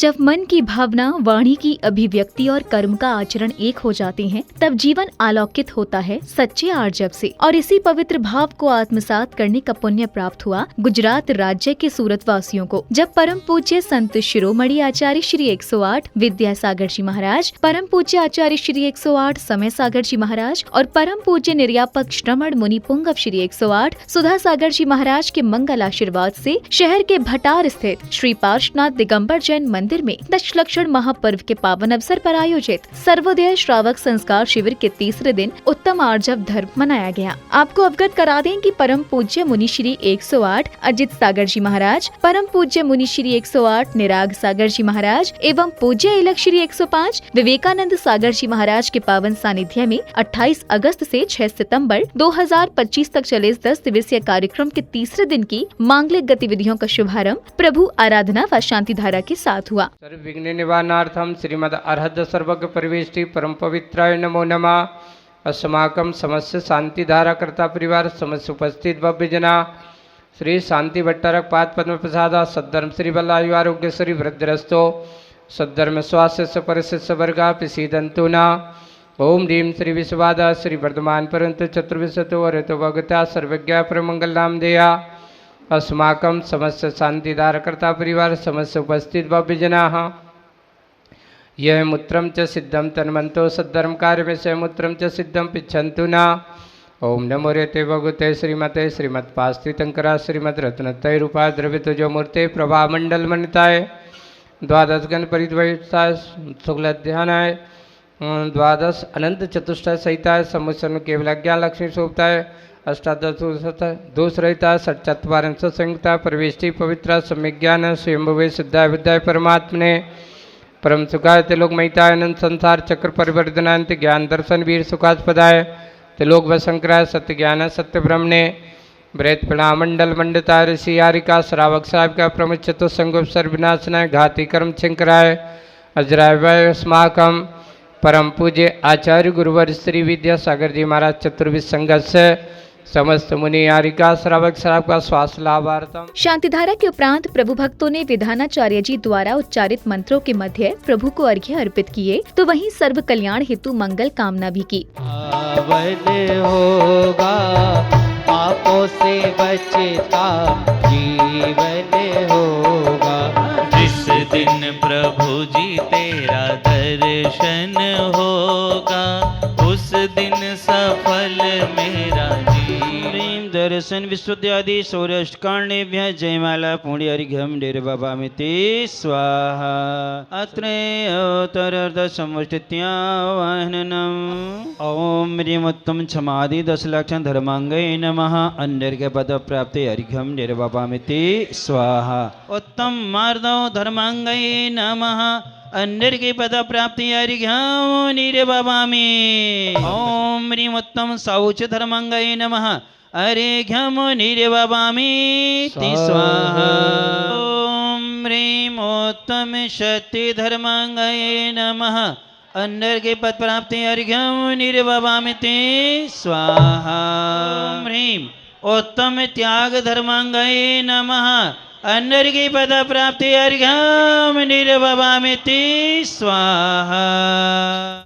जब मन की भावना, वाणी की अभिव्यक्ति और कर्म का आचरण एक हो जाते हैं, तब जीवन आलौकित होता है सच्चे आर्जव से। और इसी पवित्र भाव को आत्मसात करने का पुण्य प्राप्त हुआ गुजरात राज्य के सूरत वासियों को, जब परम पूज्य संत शिरोमणि आचार्य श्री 108 विद्यासागर जी महाराज, परम पूज्य आचार्य श्री 108 समय सागर जी महाराज और परम पूज्य निर्यापक श्रमण मुनि पुंगव श्री 108 सुधा सागर जी महाराज के मंगल आशीर्वाद से शहर के भटार स्थित श्री पार्श्वनाथ दिगंबर जैन मंदिर में दशलक्षण महापर्व के पावन अवसर पर आयोजित सर्वोदय श्रावक संस्कार शिविर के तीसरे दिन उत्तम आर्जव धर्म मनाया गया। आपको अवगत करा दें कि परम पूज्य मुनि श्री 108 अजित सागर जी महाराज, परम पूज्य मुनि श्री 108 निराग सागर जी महाराज एवं पूज्य इलक श्री 105 विवेकानंद सागर जी महाराज के पावन सानिध्य में 28 अगस्त से 6 सितंबर 2025 तक चले इस 10 दिवसीय कार्यक्रम के तीसरे दिन की मांगलिक गतिविधियों का शुभारंभ प्रभु आराधना व शांति धारा के साथ हुआ। सर्व विघ्न निवारणार्थम श्रीमद अर्हत सर्वज्ञ परिवेष्टि परम पवित्राय नमो नमः। अस्माकं समस्त शांति धारा कर्ता परिवार समस्त उपस्थित भव्य जना श्री शांति भट्टारक पाद पद्म प्रसाद सद्धर्म श्री बल्लायु आरोग्य श्री वृद्धिरस्तो सद्धर्म स्वास्थ्य परिशिष्य वर्गा पिसीदंतु न। ओम ह्रीं श्री विश्वादा श्री वर्धमान परंतु चतुर्विशतो अरितो भगता सर्वज्ञा परमंगल नाम देया। अस्माकं समस्त शांति धारकर्ता परिवार समस्त उपस्थित भव्य जनाः यह मूत्रं च सिद्धं तन्मन्तो सद्धर्म कार्य में से मूत्रं च सिद्धं पिच्छन्तु न। ओम नमो रेते भगवते श्रीमते श्रीमत्पास्त्रितंकरा श्रीमद रत्नतय रूपा द्रव्यतो जो मूर्ते प्रभा मंडल मनिताय द्वादश गण परिद्वैताय शुक्ल ध्यानाय द्वादश अनंत चतुष्टय सहिताय समुत्सन केवल ज्ञान लक्ष्मी शोभताय अष्टादश दोष रहिता षट्चत्वारिंश संयुक्ता परिवेष्टि पवित्र सम्यज्ञान स्वयंभुवे सिद्धाय बुद्धाय परमात्मने परम सुखाय तिलोकमयिताय अनंत संसार चक्र परिवर्तनांत ज्ञान दर्शन वीर सुखास्पदाय तिलोक वशंकराय सत्य ज्ञान सत्य ब्रह्मणे ब्रेत मंडल मंडताय ऋषि यारिका श्रावक साहिब का प्रमुख चतुसंग सर्वनाशनाय घाती कर्म छिंकराय अजराय वस्माकम परम पूज्य आचार्य गुरुवर श्री विद्यासागर जी महाराज चतुर्विश संघर्ष समस्त मुनि यारिका श्रावक श्रावक का स्वास्थ्य लाभार्थम। शांतिधारा के उपरांत प्रभु भक्तों ने विधानाचार्य जी द्वारा उच्चारित मंत्रों के मध्य प्रभु को अर्घ्य अर्पित किए, तो वहीं सर्व कल्याण हेतु मंगल कामना भी की। होगा पापों से बचता जीवन होगा, जिस दिन प्रभु जी तेरा दर्शन होगा उस दिन सफल मेरा जीवन। दर्शन विशुद्ध्यादि सौराष्ट्रकाण्डेभ्यः जयमाला पुण्यर्घ्यं निर्वभामिति स्वाहा। अत्रयोत्तरार्ध समष्टित्यावाहनम्। ओम ह्रीमुत्तम क्षमादि 10 लक्षण धर्मांगै नमः। अन्यर्घ्य पद प्राप्ति अर्घ्यं निर्वभामिति स्वाहा। उत्तम मार्दव धर्मांगै नमः। अन्यर्घ्य पद प्राप्ति अर्घ्यं निर्वभामि। ओम ह्रीं उत्तम शौच धर्मांगै नमः। अर्घ्यं निर्वभामि स्वाहा। ओम ह्रीं उत्तम शक्ति धर्मांगै नमः। अन्यर्घ्य पद प्राप्ति अर्घ्यं निर्वभामि स्वाहा। ओम ह्रीं उत्तम त्याग धर्मांगै नमः। अन्यर्घ्य पद प्राप्ति अर्घ्यं निर्वभामि स्वाहा।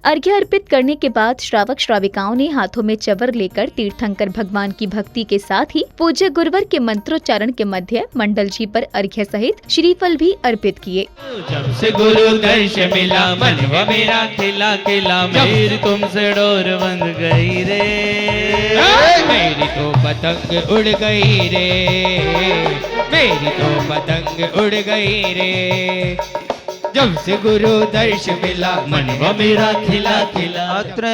अर्घ्य अर्पित करने के बाद श्रावक श्राविकाओं ने हाथों में चवर लेकर तीर्थंकर भगवान की भक्ति के साथ ही पूज्य गुरुवर के मंत्रोच्चारण के मध्य मंडल जी पर अर्घ्य सहित श्रीफल भी अर्पित किए। जब से गुरु दर्श मिला मनवा मेरा खिला खिला, मेरी तुमसे डोर बंध गई रे, मेरी तो पतंग उड़ गई रे, मेरी तो पतंग उड़ गई रे, जब से गुरु दर्श मिला मनवा मेरा खिला खिला। अत्र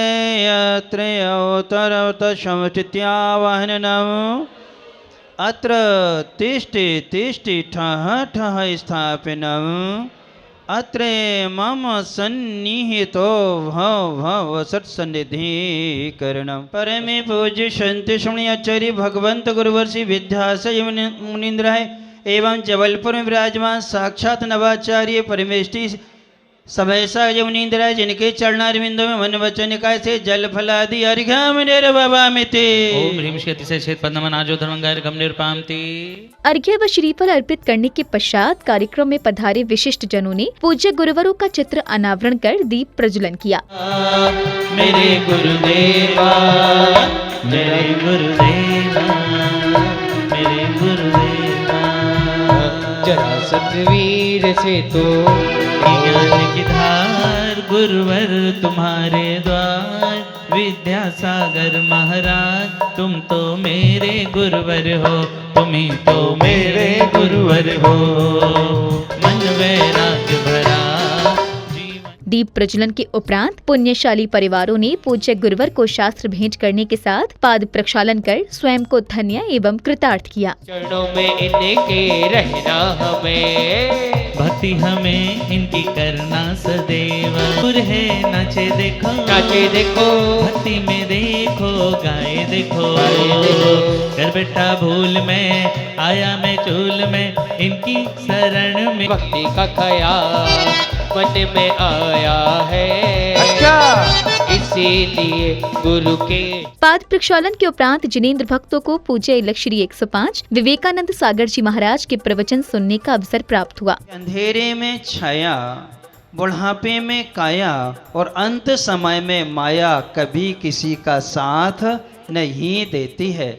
समष्टित्यावाहनम्। अत्र तिष्ठि तिष्ठि ठः ठः स्थापनम्। अत्र मम सन्निहितो भव भव सत्सन्निधिकरणम्। परमे पूज्य संत शून्याचार्य भगवंत गुरुवर्षि विद्यासागर मुनीन्द्राय एवं जबलपुर में विराजमान साक्षात नवाचार्य परमेष्टि सब ऐसा जब नींदरा जिनके चरणारविंदों में मन वचन काय से जल फलादि अर्घ्यम निर्भवामिति। ओम ह्रीं श्री अतिशय श्वेत पद्मनाजो धर्मंगार गम निरपामति। अर्घ्य व श्रीफल अर्पित करने के पश्चात कार्यक्रम में पधारे विशिष्ट जनों ने पूज्य गुरुवरों का चित्र अनावरण कर दीप प्रज्वलन किया। मेरे गुरुदेवा, मेरे गुरुदेवा, मेरे गुरुदेवा, जरा सतवीर से तो ज्ञान की धार गुरुवर तुम्हारे द्वार, विद्यासागर महाराज तुम तो मेरे गुरुवर हो, तुम ही तो मेरे गुरुवर हो। मन वैराग्य भरा दीप प्रज्वलन के उपरांत पुण्यशाली परिवारों ने पूज्य गुरुवर को शास्त्र भेंट करने के साथ पाद प्रक्षालन कर स्वयं को धन्य एवं कृतार्थ किया। चरणों में इनके रहना हमें, भक्ति हमें इनकी करना सदैव। गुर है नाचे देखो, नाचे देखो, भक्ति में देखो, गाए देखो, देखो। कर बेटा भूल में आया मैं चूल में, इनकी शरण में भक्ति का ख्याल मन में आया है। अच्छा। इसीलिए गुरु के पाद प्रक्षालन के उपरांत जिनेंद्र भक्तों को पूज्य इलक्षरी 105 विवेकानंद सागर जी महाराज के प्रवचन सुनने का अवसर प्राप्त हुआ। अंधेरे में छाया, बुढ़ापे में काया और अंत समय में माया कभी किसी का साथ नहीं देती है।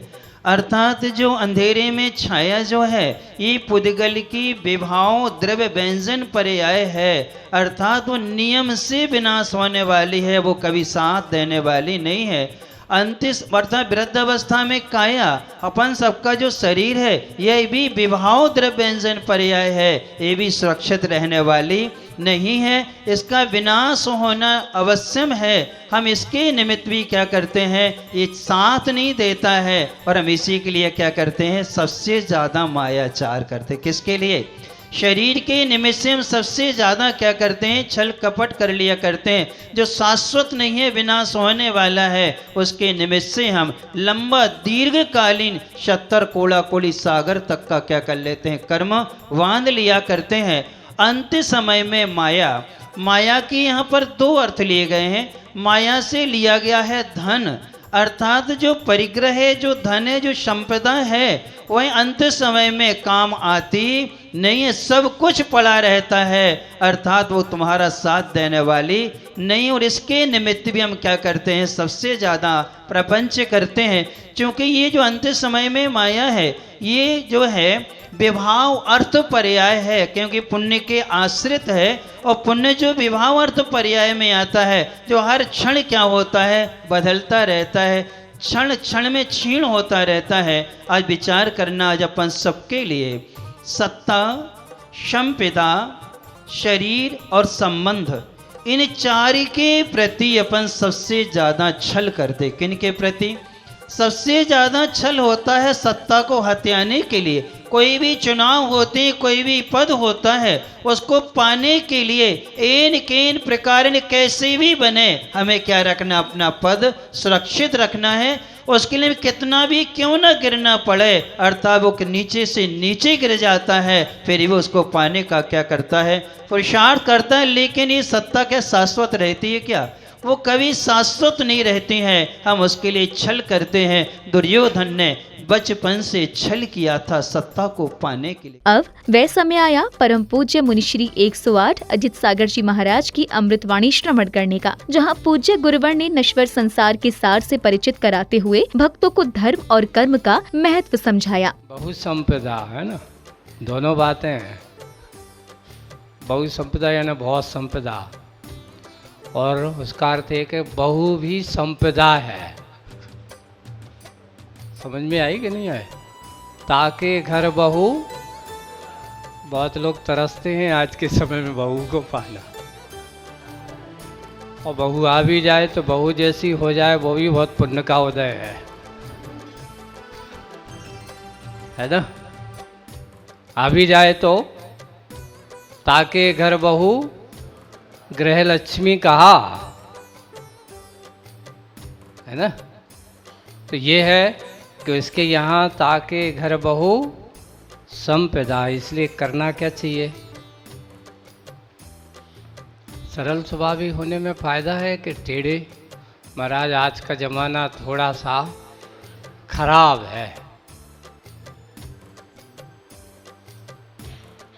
अर्थात जो अंधेरे में छाया जो है ये पुद्गल की विभाव द्रव्य व्यंजन पर्याय है, अर्थात वो नियम से विनाश होने वाली है, वो कभी साथ देने वाली नहीं है। अंतिम अर्थात वृद्ध अवस्था में काया अपन सबका जो शरीर है यह भी विभाव द्रव्य व्यंजन पर्याय है, ये भी सुरक्षित रहने वाली नहीं है, इसका विनाश होना अवश्यम है। हम इसके निमित्त भी क्या करते हैं, ये साथ नहीं देता है और हम इसी के लिए क्या करते हैं, सबसे ज़्यादा मायाचार करते। किसके लिए? शरीर के निमित्त से हम सबसे ज़्यादा क्या करते हैं, छल कपट कर लिया करते हैं। जो शाश्वत नहीं है, विनाश होने वाला है, उसके निमित्त से हम लंबा दीर्घकालीन 70 कोड़ा कोड़ी सागर तक का क्या कर लेते हैं, कर्म बांध लिया करते हैं। अंत समय में माया, माया के यहाँ पर दो अर्थ लिए गए हैं। माया से लिया गया है धन, अर्थात जो परिग्रह है, जो धन है, जो संपदा है, वह अंत समय में काम आती नहीं है, सब कुछ पड़ा रहता है, अर्थात वो तुम्हारा साथ देने वाली नहीं। और इसके निमित्त भी हम क्या करते हैं, सबसे ज़्यादा प्रपंच करते हैं, क्योंकि ये जो अंत समय में माया है ये जो है विभाव अर्थ पर्याय है, क्योंकि पुण्य के आश्रित है। और पुण्य जो विभाव अर्थ पर्याय में आता है, जो हर क्षण क्या होता है, बदलता रहता है, क्षण क्षण में क्षीण होता रहता है। आज विचार करना, आज अपन सबके लिए सत्ता, संपदा, शरीर और संबंध, इन चार के प्रति अपन सबसे ज़्यादा छल करते। किन के प्रति सबसे ज़्यादा छल होता है? सत्ता को हथियाने के लिए। कोई भी चुनाव होते हैं, कोई भी पद होता है, उसको पाने के लिए एन केन प्रकार कैसे भी बने हमें क्या रखना, अपना पद सुरक्षित रखना है। उसके लिए कितना भी क्यों ना गिरना पड़े, अर्थात वो नीचे से नीचे गिर जाता है, फिर वो उसको पाने का क्या करता है, पुरुषार्थ करता है। लेकिन ये सत्ता क्या शाश्वत रहती है क्या? वो कभी शाश्वत नहीं रहती हैं। हम उसके लिए छल करते हैं। दुर्योधन ने बचपन से छल किया था सत्ता को पाने के लिए। अब वह समय आया परम पूज्य मुनिश्री 108 अजित सागर जी महाराज की अमृतवाणी श्रवण करने का, जहाँ पूज्य गुरुवर ने नश्वर संसार के सार से परिचित कराते हुए भक्तों को धर्म और कर्म का महत्व समझाया। बहुत संपदा है ना, दोनों बातें हैं। बहुत संपदा यानी बहुत संपदा, और उसका अर्थ है कि बहु भी संपदा है। समझ में आई कि नहीं आए? ताके घर बहू, बहुत लोग तरसते हैं आज के समय में बहू को पाना, और बहू आ भी जाए तो बहू जैसी हो जाए, वो भी बहुत पुण्य का उदय है ना। आ भी जाए तो ताके घर बहू गृह लक्ष्मी कहा है ना। तो ये है कि इसके यहाँ ताके घर बहू संपदा, इसलिए करना क्या चाहिए, सरल स्वभावी होने में फ़ायदा है कि टेढ़े? महाराज आज का ज़माना थोड़ा सा खराब है।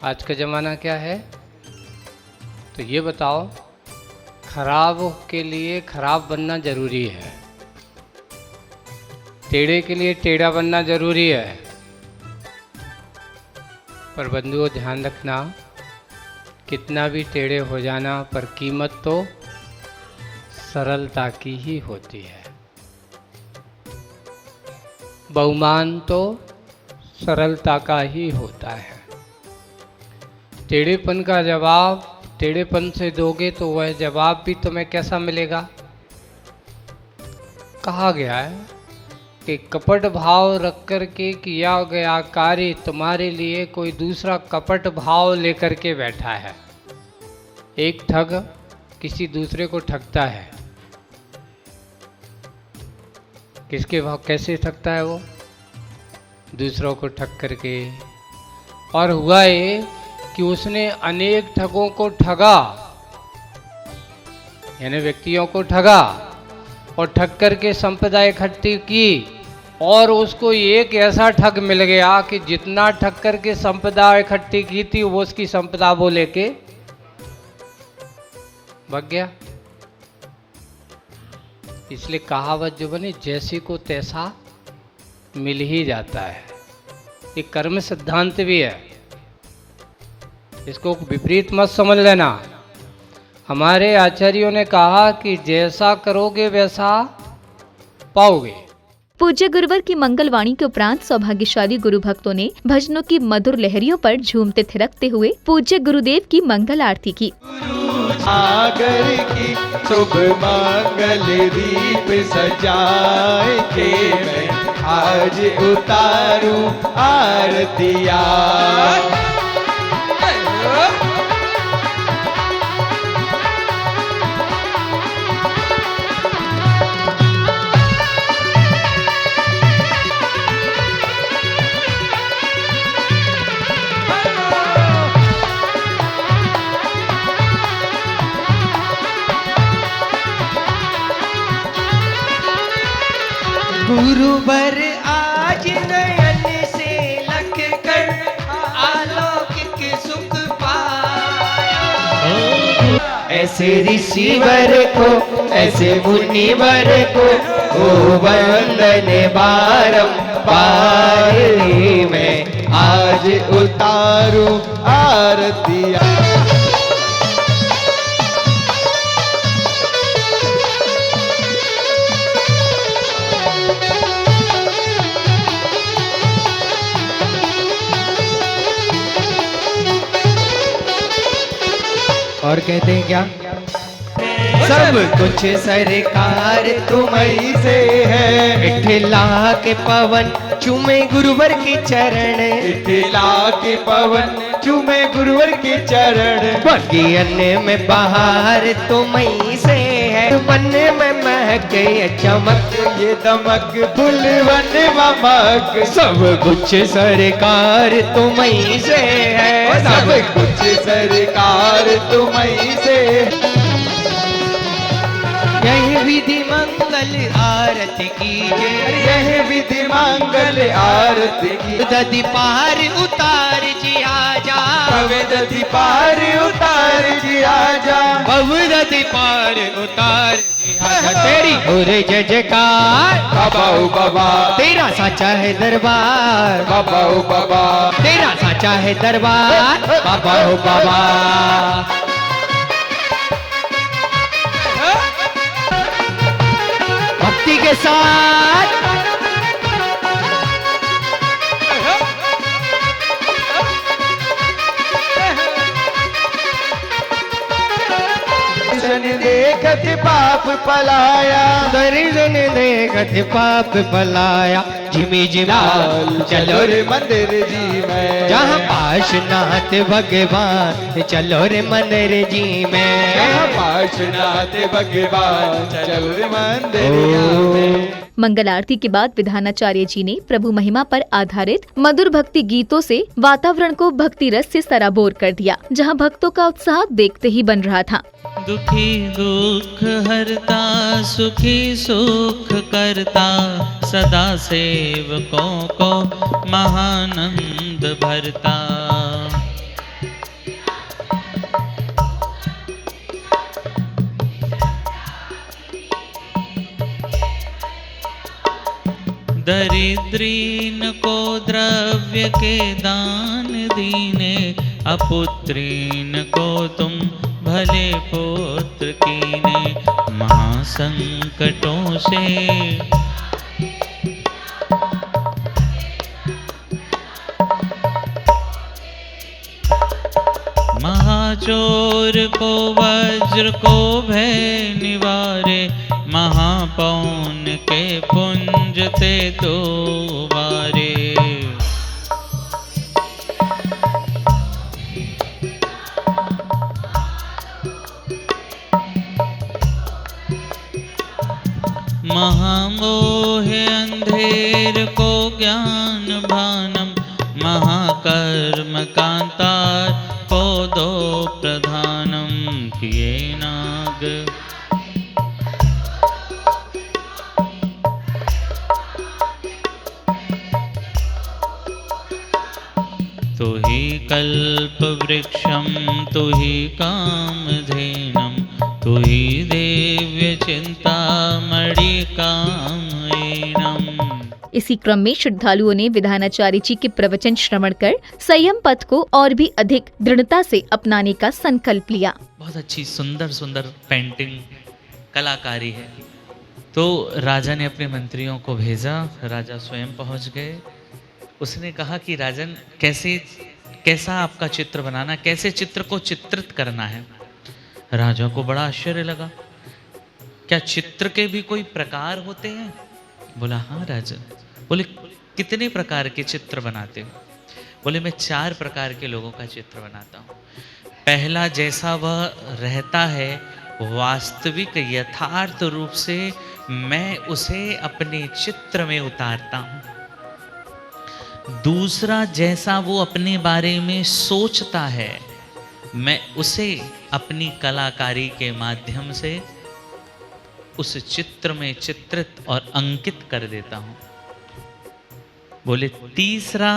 आज का ज़माना क्या है? तो ये बताओ, खराब के लिए खराब बनना ज़रूरी है, टेढ़े के लिए टेढ़ा बनना ज़रूरी है। पर बंधुओं ध्यान रखना, कितना भी टेढ़े हो जाना पर कीमत तो सरलता की ही होती है। बहुमान तो सरलता का ही होता है। टेढ़ेपन का जवाब टेढ़ेपन से दोगे तो वह जवाब भी तुम्हें कैसा मिलेगा? कहा गया है कि कपट भाव रख कर के किया गया कार्य तुम्हारे लिए कोई दूसरा कपट भाव लेकर के बैठा है। एक ठग किसी दूसरे को ठगता है। किसके भाव कैसे ठगता है वो? दूसरों को ठग करके। और हुआ ये कि उसने अनेक ठगों को ठगा, यानी व्यक्तियों को ठगा और ठग करके संपदा इकट्ठी की, और उसको एक ऐसा ठग मिल गया कि जितना ठग करके संपदा इकट्ठी की थी वो उसकी संपदा वो लेके भाग गया। इसलिए कहावत जो बनी, जैसी को तैसा मिल ही जाता है। ये कर्म सिद्धांत भी है, इसको विपरीत मत समझ लेना। हमारे आचार्यों ने कहा कि जैसा करोगे वैसा पाओगे। पूज्य गुरुवर की मंगलवाणी के उपरांत सौभाग्यशाली गुरु भक्तों ने भजनों की मधुर लहरियों पर झूमते थिरकते हुए पूज्य गुरुदेव की मंगल आरती की। सागर की शुभ मंगल दीप सजाए के मैं आज उतारूं आरतिया। गुरुवर आज नयन से लख कर अलौकिक सुख पाया। ऐसे ऋषिवर को ऐसे मुनिवर को ओ वंदन बारंबार मैं आज उतारूं आरतिया। और कहते हैं क्या? सब कुछ सरकार तुम्ही से है। इठला के पवन चूमे गुरुवर की चरण। इठला के पवन चूमे गुरुवर के चरण। बगियन में बहार तुम्ही से है। मन में महक चमक ये दमक फुलवन ममक। सब कुछ सरकार तुम्ही से है। सब कुछ सरकार तुम्ही से। यह विधि मंगल आरती कीजे। यह विधि मंगल आरती की। दधि पार उतार जी आजा। दधि पार उतार जी आजा। दधि पार उतार जी आजा। तेरी और जय जयकार बाबा ओ बाबा। तेरा साचा है दरबार बाबा ओ बाबा। तेरा साचा है दरबार बाबा ओ बाबा। भक्ति के साथ दर्शन देखत पाप पलाया। दर्शन देखत पाप पलाया। झिमी झिमा चलो रे मंदिर जी में, जहाँ पार्श्वनाथ भगवान चलो रे मंदिर जी में। जहाँ पार्श्वनाथ भगवान चलो रे मंदिर में। मंगल आरती के बाद विधानाचार्य जी ने प्रभु महिमा पर आधारित मधुर भक्ति गीतों से वातावरण को भक्ति रस से सराबोर कर दिया, जहां भक्तों का उत्साह देखते ही बन रहा था। दुखी दुख हरता, सुखी सुख करता, सदा सेवकों को महानंद भरता। दरिद्रीन को द्रव्य के दान दीने, अपुत्रीन को तुम भले पुत्र कीने। महासंकटों से महाचोर को वज्र को भय निवारे, महापौन के पुंज ते तो वारे। महामोह अंधेर को ज्ञान भानम, महाकर्म कांतार को दो प्रधानम किए नाग। तु ही कल्प वृक्षम तु ही कामधेनम, तु ही देव्य चिंतामणि कामयेनम। इसी क्रम में श्रद्धालुओं ने विधानाचार्य जी के प्रवचन श्रवण कर संयम पथ को और भी अधिक दृढ़ता से अपनाने का संकल्प लिया। बहुत अच्छी सुंदर सुंदर पेंटिंग कलाकारी है। तो राजा ने अपने मंत्रियों को भेजा, राजा स्वयं पहुंच गए। उसने कहा कि राजन कैसा आपका चित्र बनाना, कैसे चित्र को चित्रित करना है। राजा को बड़ा आश्चर्य लगा, क्या चित्र के भी कोई प्रकार होते हैं? बोला हाँ राजन। बोले कितने प्रकार के चित्र बनाते हो? बोले मैं 4 प्रकार के लोगों का चित्र बनाता हूँ। पहला, जैसा वह रहता है वास्तविक यथार्थ रूप से मैं उसे अपने चित्र में उतारता हूँ। दूसरा, जैसा वो अपने बारे में सोचता है मैं उसे अपनी कलाकारी के माध्यम से उस चित्र में चित्रित और अंकित कर देता हूं। बोले तीसरा,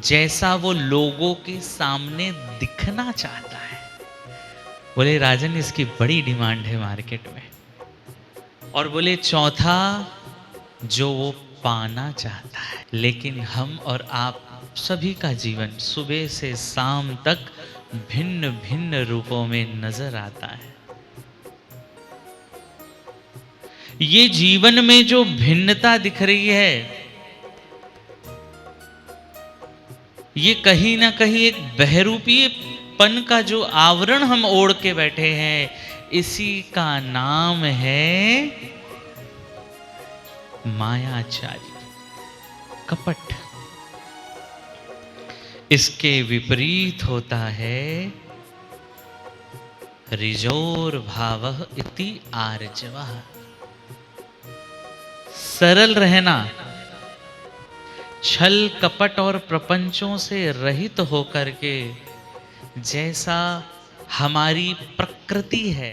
जैसा वो लोगों के सामने दिखना चाहता है। बोले राजन इसकी बड़ी डिमांड है मार्केट में। और बोले चौथा, जो वो पाना चाहता है। लेकिन हम और आप सभी का जीवन सुबह से शाम तक भिन्न भिन्न रूपों में नजर आता है। ये जीवन में जो भिन्नता दिख रही है, ये कहीं ना कहीं एक बहरूपीपन का जो आवरण हम ओढ़ के बैठे हैं, इसी का नाम है मायाचारी, कपट। इसके विपरीत होता है ऋजोर भावः इति आर्जवः। सरल रहना, छल कपट और प्रपंचों से रहित होकर के जैसा हमारी प्रकृति है।